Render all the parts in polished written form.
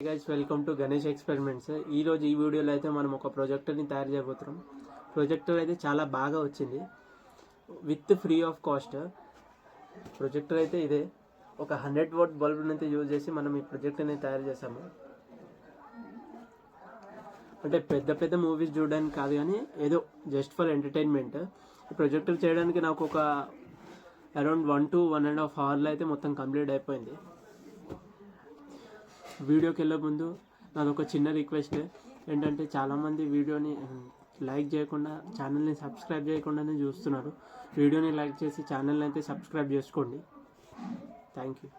Guys welcome to Ganesh experiments. ఈరోజు ఈ వీడియోలో అయితే మనం ఒక ప్రొజెక్టర్ని తయారు చేయబోతున్నాం. ప్రొజెక్టర్ అయితే చాలా బాగా వచ్చింది with free of cost. Projector అయితే ఇదే ఒక 100 వాట్ బల్బ్ని అయితే యూజ్ చేసి మనం ఈ ప్రొజెక్టర్ని తయారు చేసాము. అంటే పెద్ద పెద్ద మూవీస్ చూడడానికి కాదు కానీ ఏదో జస్ట్ ఫర్ ఎంటర్టైన్మెంట్. ఈ ప్రొజెక్టర్ చేయడానికి నాకు ఒక అరౌండ్ 1 to 1.5 hours అయితే మొత్తం కంప్లీట్ అయిపోయింది. వీడియోకి వెళ్ళే ముందు నాది ఒక చిన్న రిక్వెస్ట్ ఏంటంటే చాలామంది వీడియోని లైక్ చేయకుండా ఛానల్ని సబ్స్క్రైబ్ చేయకుండానే చూస్తున్నారు. వీడియోని లైక్ చేసి ఛానల్ని అయితే సబ్స్క్రైబ్ చేసుకోండి. Thank you.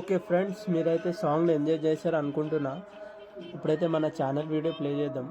ఓకే ఫ్రెండ్స్, మీరైతే సాంగ్ని ఎంజాయ్ చేశారు అనుకుంటున్నా. ఇప్పుడైతే మన ఛానల్ వీడియో ప్లే చేద్దాం.